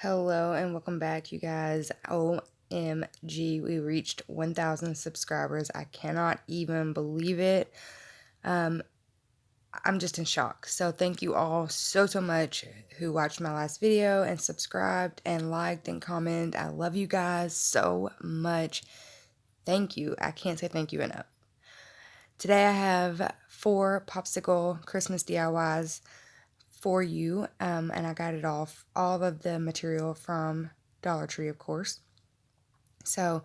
Hello and welcome back, you guys. OMG, we reached 1,000 subscribers. I cannot even believe it. I'm just in shock. So thank you all so much who watched my last video and subscribed and liked and commented. I love you guys so much. Thank you. I can't say thank you enough. Today I have 4 Popsicle Christmas DIYs for you, and I got it all of the material from Dollar Tree, of course. So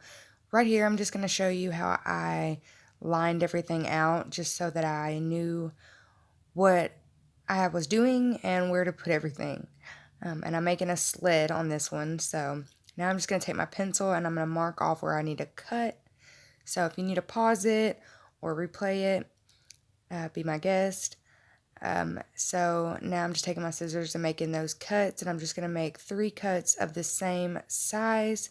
right here I'm just going to show you how I lined everything out just so that I knew what I was doing and where to put everything. And I'm making a sled on this one, so now I'm just going to take my pencil and I'm going to mark off where I need to cut. So if you need to pause it or replay it, be my guest. So now I'm just taking my scissors and making those cuts, and I'm just going to make 3 cuts of the same size,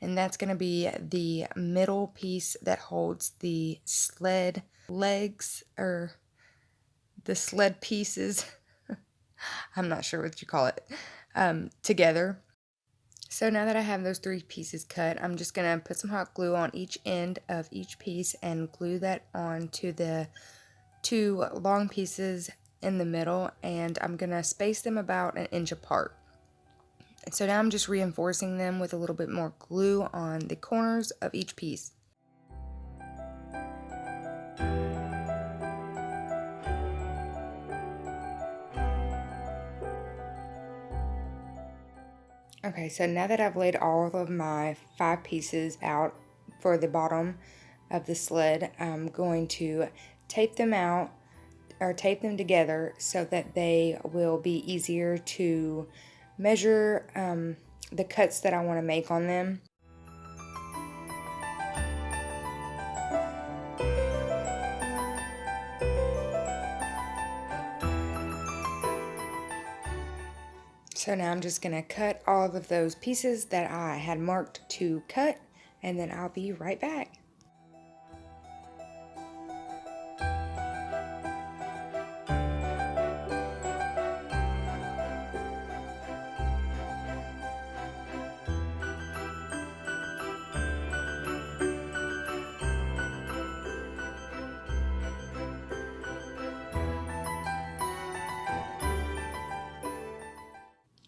and that's going to be the middle piece that holds the sled legs, or the sled pieces, I'm not sure what you call it, together. So now that I have those 3 pieces cut, I'm just going to put some hot glue on each end of each piece and glue that onto the 2 long pieces in the middle, and I'm gonna space them about 1 inch apart. And so now I'm just reinforcing them with a little bit more glue on the corners of each piece. Okay, so now that I've laid all of my 5 pieces out for the bottom of the sled, I'm going to tape them out, or tape them together, so that they will be easier to measure the cuts that I want to make on them. So now I'm just going to cut all of those pieces that I had marked to cut, and then I'll be right back.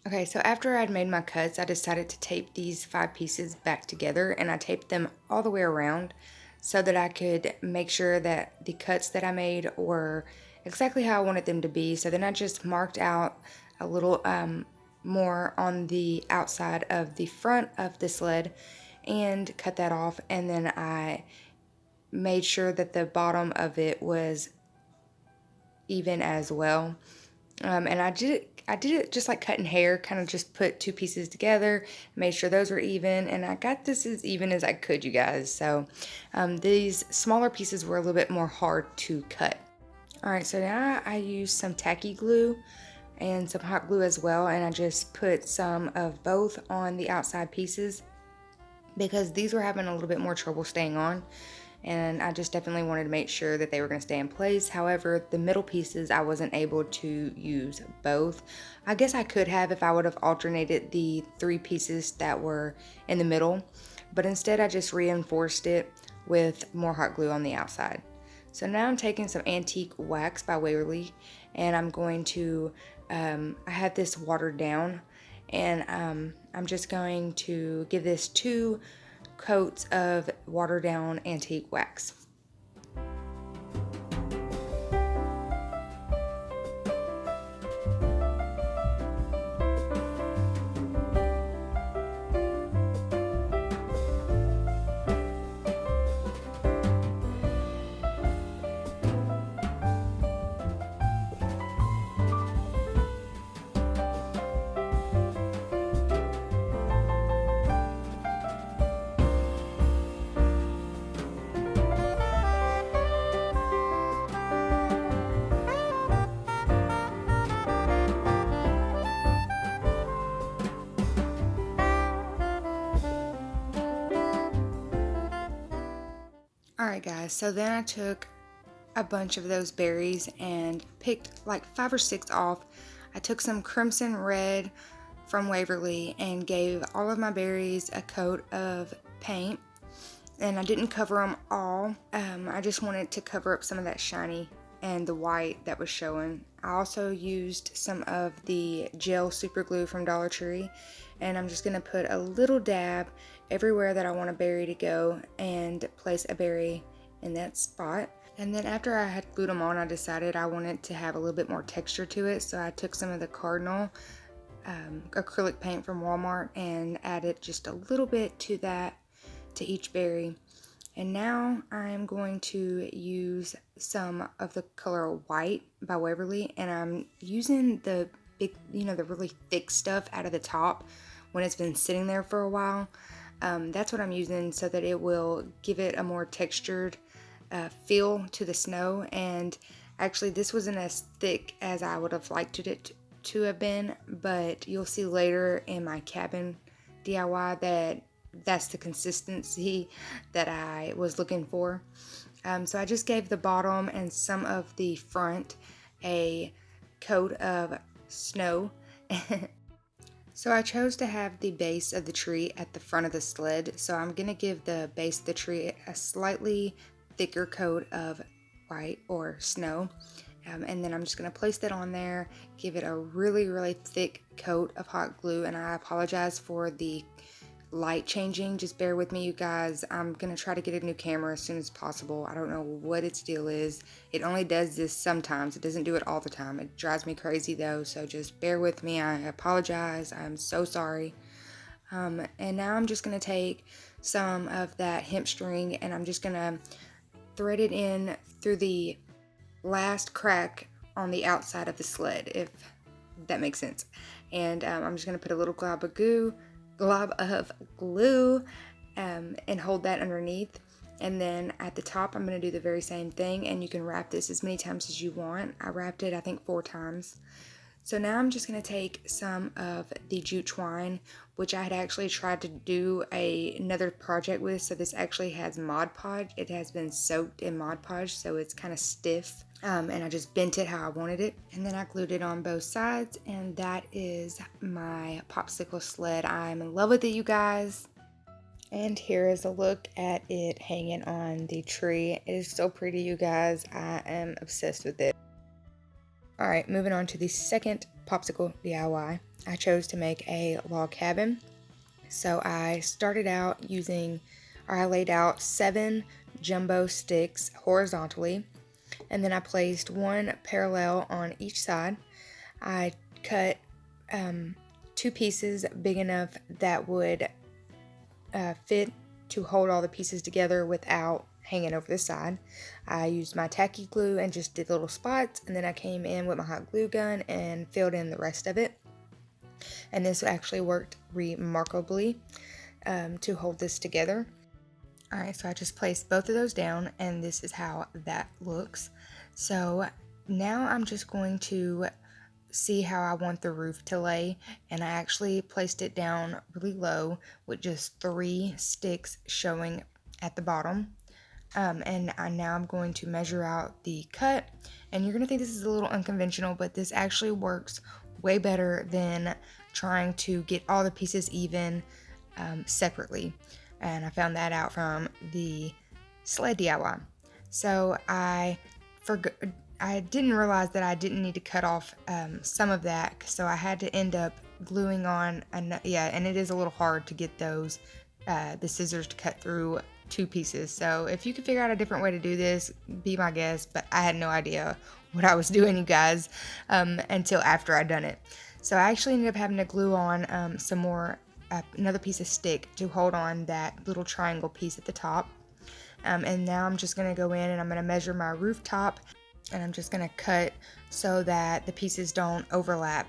Okay, so after I'd made my cuts, I decided to tape these 5 pieces back together, and I taped them all the way around so that I could make sure that the cuts that I made were exactly how I wanted them to be. So then I just marked out a little more on the outside of the front of the sled and cut that off, and then I made sure that the bottom of it was even as well. And I did it just like cutting hair, kind of just put 2 pieces together, made sure those were even, and I got this as even as I could, you guys. So these smaller pieces were a little bit more hard to cut. Alright, so now I used some tacky glue and some hot glue as well, and I just put some of both on the outside pieces because these were having a little bit more trouble staying on, and I just definitely wanted to make sure that they were going to stay in place. However, the middle pieces, I wasn't able to use both. I guess I could have if I would have alternated the 3 pieces that were in the middle, but instead I just reinforced it with more hot glue on the outside. So now I'm taking some antique wax by Waverly, and I'm going to, I had this watered down, and I'm just going to give this 2 coats of watered down antique wax. Alright guys, so then I took a bunch of those berries and picked like 5 or 6 off. I took some crimson red from Waverly and gave all of my berries a coat of paint. And I didn't cover them all. I just wanted to cover up some of that shiny and the white that was showing. I also used some of the gel super glue from Dollar Tree, and I'm just going to put a little dab everywhere that I want a berry to go and place a berry in that spot. And then after I had glued them on, I decided I wanted to have a little bit more texture to it, so I took some of the Cardinal acrylic paint from Walmart and added just a little bit to that, to each berry. And now I'm going to use some of the color white by Waverly, and I'm using the big, the really thick stuff out of the top when it's been sitting there for a while. That's what I'm using so that it will give it a more textured feel to the snow. And actually this wasn't as thick as I would have liked it to have been, but you'll see later in my cabin DIY that that's the consistency that I was looking for. So I just gave the bottom and some of the front a coat of snow. So I chose to have the base of the tree at the front of the sled, so I'm going to give the base of the tree a slightly thicker coat of white or snow. And then I'm just going to place that on there, give it a really, really thick coat of hot glue. And I apologize for the light changing. Just bear with me, you guys. I'm going to try to get a new camera as soon as possible. I don't know what its deal is. It only does this sometimes. It doesn't do it all the time. It drives me crazy though, so just bear with me. I apologize. I'm so sorry. And now I'm just going to take some of that hemp string and I'm just going to thread it in through the last crack on the outside of the sled, if that makes sense. And I'm just going to put a little glob of glue and hold that underneath. And then at the top I'm going to do the very same thing, and you can wrap this as many times as you want. I wrapped it I think 4 times. So now I'm just going to take some of the jute twine, which I had actually tried to do another project with. So this actually has Mod Podge. It has been soaked in Mod Podge, so it's kind of stiff. And I just bent it how I wanted it. And then I glued it on both sides. And that is my popsicle sled. I'm in love with it, you guys. And here is a look at it hanging on the tree. It is so pretty, you guys. I am obsessed with it. Alright, moving on to the second popsicle DIY. I chose to make a log cabin. So I started out I laid out 7 jumbo sticks horizontally, and then I placed 1 parallel on each side. I cut 2 pieces big enough that would fit to hold all the pieces together without hanging over the side. I used my tacky glue and just did little spots, and then I came in with my hot glue gun and filled in the rest of it. And this actually worked remarkably to hold this together. Alright, so I just placed both of those down, and this is how that looks. So now I'm just going to see how I want the roof to lay, and I actually placed it down really low with just 3 sticks showing at the bottom. And now I'm going to measure out the cut, and you're going to think this is a little unconventional, but this actually works way better than trying to get all the pieces even separately. And I found that out from the Sled DIY. So I didn't realize that I didn't need to cut off some of that, so I had to end up gluing on, and it is a little hard to get those the scissors to cut through 2 pieces. So if you could figure out a different way to do this, be my guest, but I had no idea what I was doing, you guys, until after I'd done it. So I actually ended up having to glue on some more, another piece of stick to hold on that little triangle piece at the top. And now I'm just going to go in and I'm going to measure my rooftop, and I'm just going to cut so that the pieces don't overlap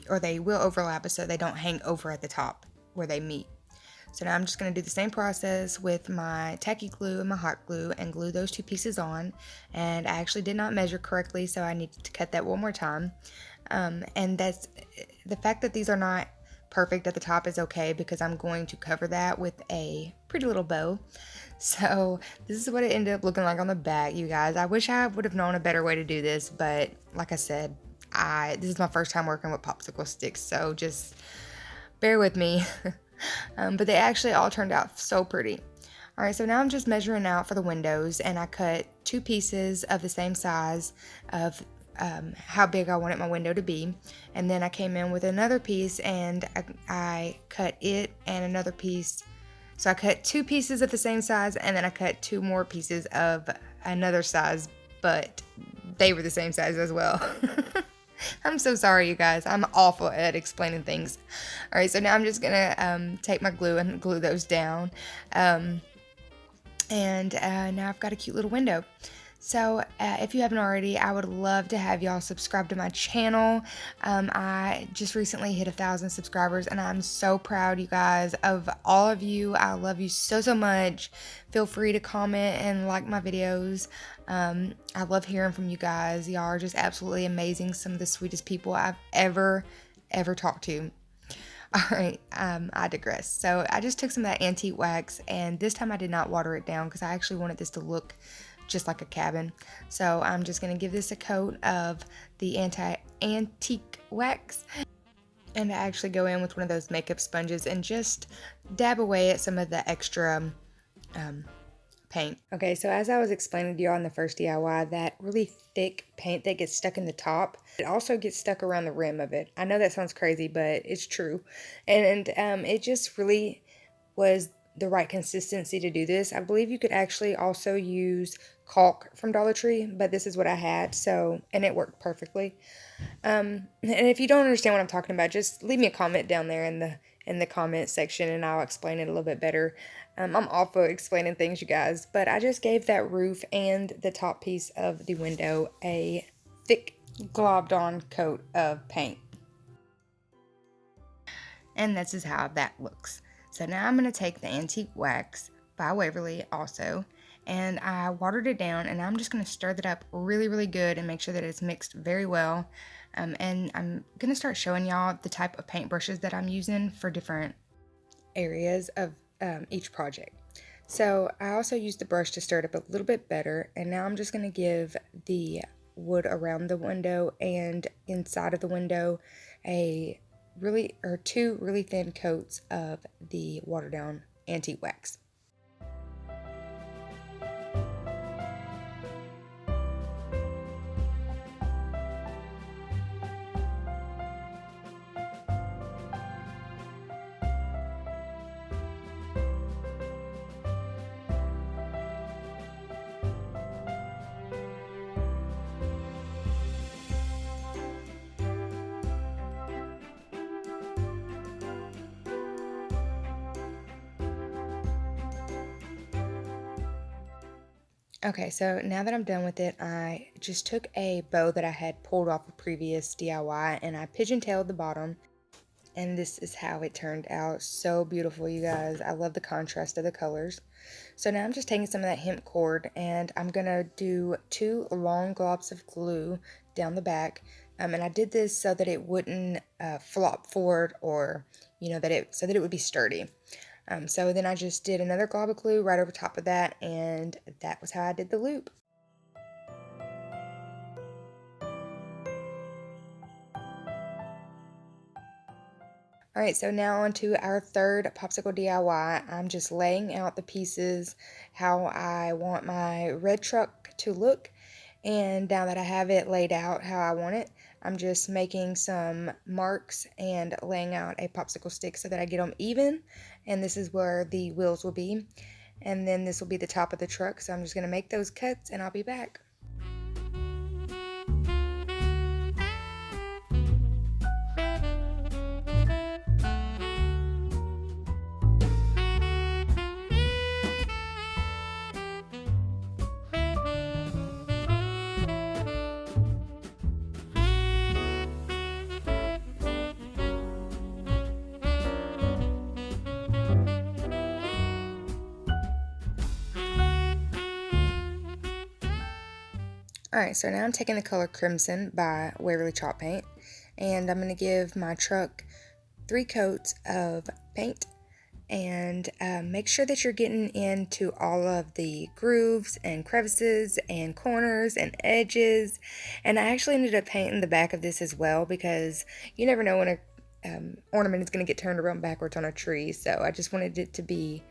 or they will overlap so they don't hang over at the top where they meet. So now I'm just going to do the same process with my tacky glue and my hot glue and glue those 2 pieces on. And I actually did not measure correctly, so I need to cut that one more time. And that's the fact that these are not perfect at the top is okay, because I'm going to cover that with a pretty little bow. So this is what it ended up looking like on the back, you guys. I wish I would have known a better way to do this, but like I said, this is my first time working with popsicle sticks, so just bear with me. But they actually all turned out so pretty. All right, so now I'm just measuring out for the windows, and I cut 2 pieces of the same size of how big I wanted my window to be. And then I came in with another piece, and I cut it and another piece. So I cut 2 pieces of the same size, and then I cut 2 more pieces of another size, but they were the same size as well. I'm so sorry, you guys. I'm awful at explaining things. All right, so now I'm just gonna take my glue and glue those down. And now I've got a cute little window. So if you haven't already, I would love to have y'all subscribe to my channel. I just recently hit 1,000 subscribers, and I'm so proud, you guys, of all of you. I love you so, so much. Feel free to comment and like my videos. I love hearing from you guys. Y'all are just absolutely amazing. Some of the sweetest people I've ever talked to. Alright, I digress. So I just took some of that antique wax, and this time I did not water it down because I actually wanted this to look just like a cabin. So I'm just going to give this a coat of the antique wax, and I actually go in with one of those makeup sponges and just dab away at some of the extra paint. Okay, so as I was explaining to y'all in the first DIY, that really thick paint that gets stuck in the top, it also gets stuck around the rim of it. I know that sounds crazy, but it's true. And it just really was the right consistency to do this. I believe you could actually also use caulk from Dollar Tree, but this is what I had, so, and it worked perfectly. And if you don't understand what I'm talking about, just leave me a comment down there in the comment section, and I'll explain it a little bit better. I'm awful at explaining things, you guys, but I just gave that roof and the top piece of the window a thick globbed on coat of paint. And this is how that looks. So now I'm going to take the antique wax by Waverly also, and I watered it down, and I'm just going to stir that up really, really good and make sure that it's mixed very well. And I'm going to start showing y'all the type of paintbrushes that I'm using for different areas of each project. So I also used the brush to stir it up a little bit better, and now I'm just going to give the wood around the window and inside of the window two really thin coats of the watered down antique wax. Okay, so now that I'm done with it, I just took a bow that I had pulled off a previous DIY, and I pigeon-tailed the bottom, and this is how it turned out. So beautiful, you guys. I love the contrast of the colors. So now I'm just taking some of that hemp cord, and I'm gonna do 2 long globs of glue down the back, and I did this so that it wouldn't flop forward, or so that it would be sturdy. So then I just did another glob of glue right over top of that, and that was how I did the loop. Alright, so now on to our third popsicle DIY. I'm just laying out the pieces, how I want my red truck to look, and now that I have it laid out how I want it, I'm just making some marks and laying out a popsicle stick so that I get them even, and this is where the wheels will be, and then this will be the top of the truck. So I'm just going to make those cuts, and I'll be back. Alright, so now I'm taking the color Crimson by Waverly Chalk Paint, and I'm going to give my truck 3 coats of paint, and make sure that you're getting into all of the grooves and crevices and corners and edges. And I actually ended up painting the back of this as well, because you never know when a ornament is going to get turned around backwards on a tree, so I just wanted it to be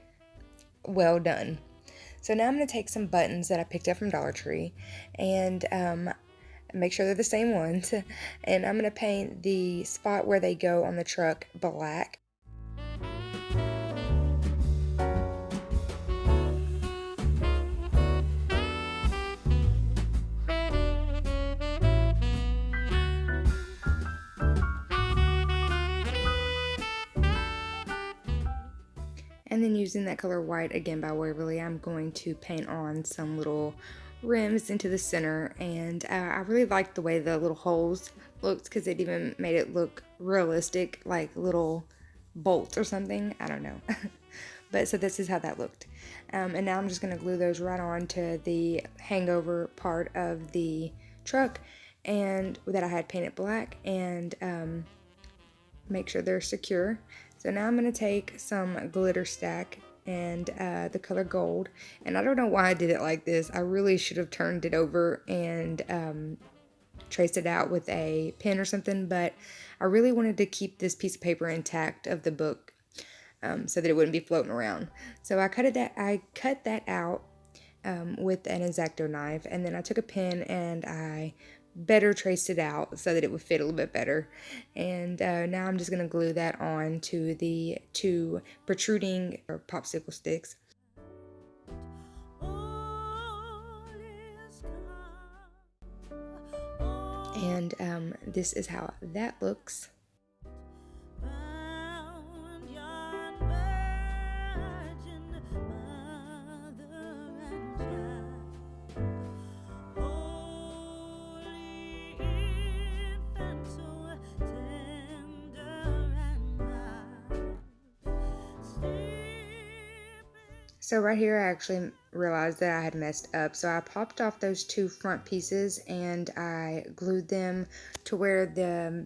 well done. So now I'm going to take some buttons that I picked up from Dollar Tree and make sure they're the same ones, and I'm going to paint the spot where they go on the truck black. And then using that color white again by Waverly, I'm going to paint on some little rims into the center. And I really liked the way the little holes looked, because it even made it look realistic, like little bolts or something. I don't know. But so this is how that looked. And now I'm just going to glue those right on to the hangover part of the truck, and that I had painted black, and make sure they're secure. So now I'm going to take some glitter stack and the color gold, and I don't know why I did it like this. I really should have turned it over and traced it out with a pen or something, but I really wanted to keep this piece of paper intact of the book, so that it wouldn't be floating around. So I cut that out with an X-Acto knife, and then I took a pen and I better traced it out so that it would fit a little bit better. And now I'm just going to glue that on to the two protruding popsicle sticks. And this is how that looks. So right here I actually realized that I had messed up, so I popped off those two front pieces and I glued them to where the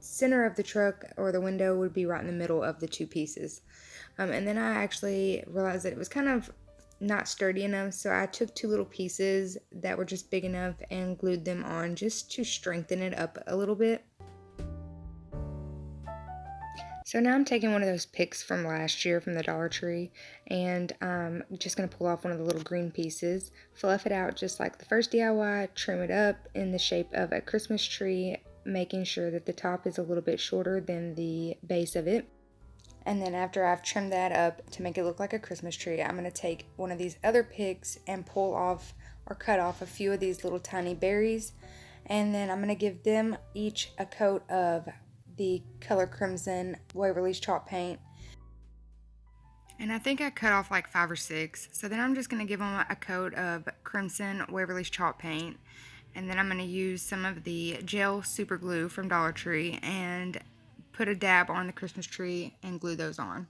center of the truck or the window would be right in the middle of the two pieces. And then I actually realized that it was kind of not sturdy enough, so I took two little pieces that were just big enough and glued them on just to strengthen it up a little bit. So now I'm taking one of those picks from last year from the Dollar Tree, and I'm just going to pull off one of the little green pieces, fluff it out just like the first DIY, trim it up in the shape of a Christmas tree, making sure that the top is a little bit shorter than the base of it. And then after I've trimmed that up to make it look like a Christmas tree, I'm going to take one of these other picks and pull off or cut off a few of these little tiny berries, and then I'm going to give them each a coat of the color Crimson Waverly's chalk paint. And I think I cut off like 5 or 6. So then I'm just going to give them a coat of Crimson Waverly's chalk paint. And then I'm going to use some of the gel super glue from Dollar Tree and put a dab on the Christmas tree and glue those on.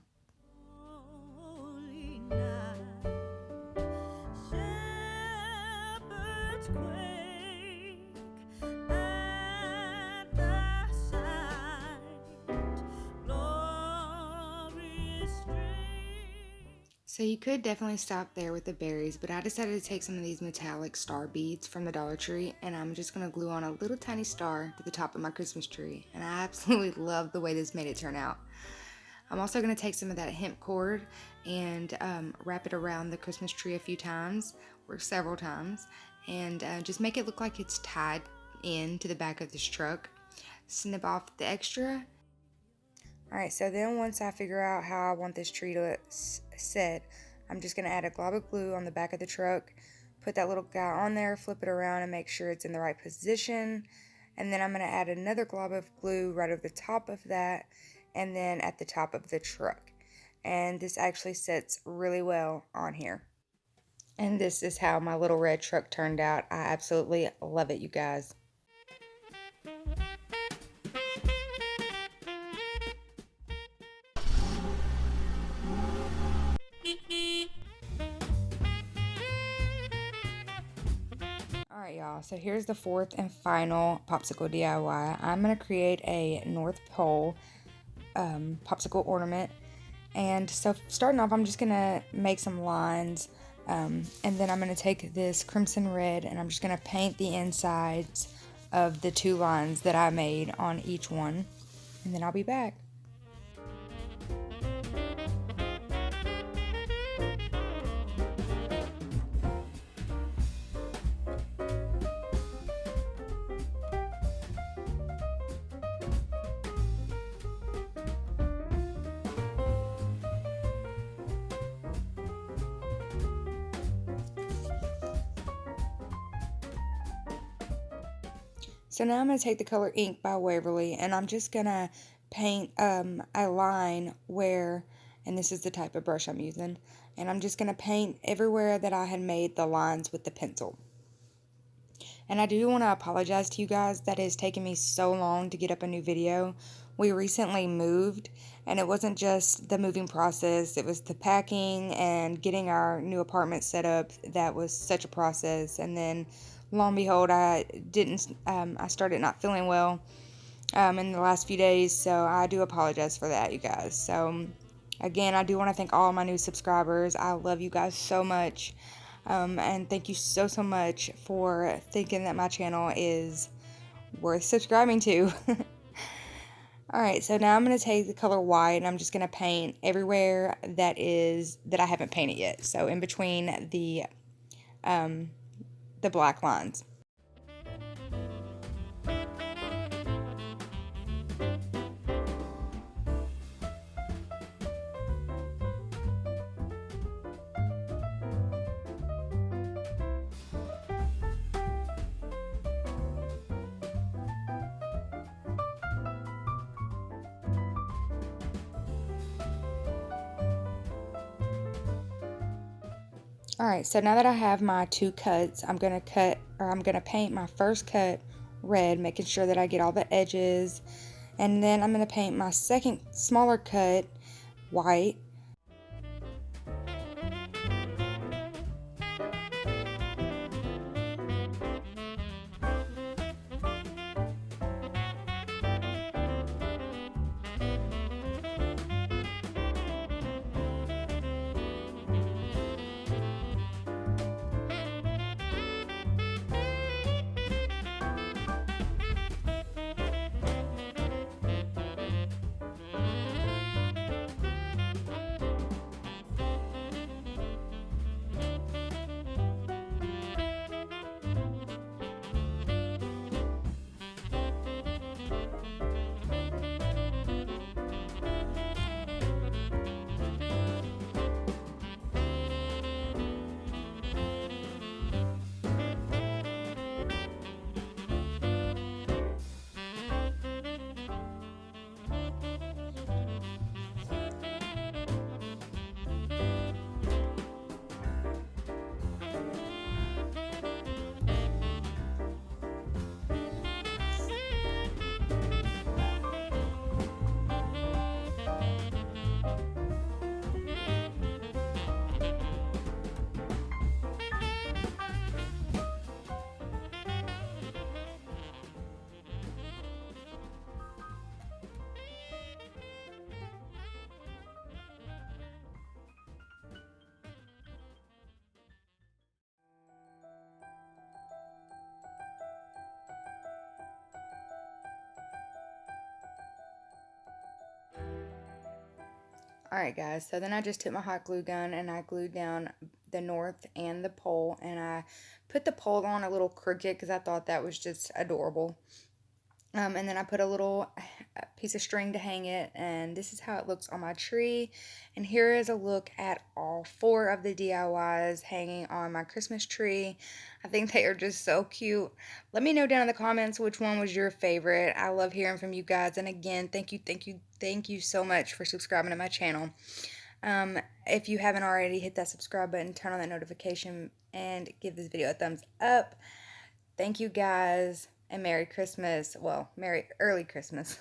So you could definitely stop there with the berries, but I decided to take some of these metallic star beads from the Dollar Tree, and I'm just going to glue on a little tiny star to the top of my Christmas tree, and I absolutely love the way this made it turn out. I'm also going to take some of that hemp cord and wrap it around the Christmas tree a few times, or several times, and just make it look like it's tied in to the back of this truck. Snip off the extra. Alright, so then once I figure out how I want this tree to set, I'm just going to add a glob of glue on the back of the truck, put that little guy on there, flip it around and make sure it's in the right position, and then I'm going to add another glob of glue right over the top of that, and then at the top of the truck. And this actually sets really well on here. And this is how my little red truck turned out. I absolutely love it, you guys. Alright y'all, so here's the fourth and final popsicle DIY. I'm going to create a North Pole popsicle ornament, And so starting off, I'm just going to make some lines, and then I'm going to take this crimson red and I'm just going to paint the insides of the 2 lines that I made on each one, and then I'll be back. So now I'm going to take the color Ink by Waverly, and I'm just going to paint a line where, and this is the type of brush I'm using, and I'm just going to paint everywhere that I had made the lines with the pencil. And I do want to apologize to you guys that it has taken me so long to get up a new video. We recently moved, and it wasn't just the moving process, it was the packing and getting our new apartment set up. That was such a process. And then lo and behold, I started not feeling well in the last few days, so I do apologize for that, you guys. So again, I do want to thank all my new subscribers. I love you guys so much, and thank you so much for thinking that my channel is worth subscribing to. Alright, so now I'm going to take the color white and I'm just going to paint everywhere that I haven't painted yet. So in between the black lines. Alright, so now that I have my 2 cuts, I'm going to paint my first cut red, making sure that I get all the edges. And then I'm going to paint my second smaller cut white. Alright guys, so then I just took my hot glue gun and I glued down the north and the pole, and I put the pole on a little crooked because I thought that was just adorable. And then I put a little piece of string to hang it, and this is how it looks on my tree. And here is a look at all 4 of the DIYs hanging on my Christmas tree. I think they are just so cute. Let me know down in the comments which one was your favorite. I love hearing from you guys, and again, thank you so much for subscribing to my channel. If you haven't already, hit that subscribe button, turn on that notification, and give this video a thumbs up. Thank you guys. And Merry Christmas. Well, Merry Early Christmas.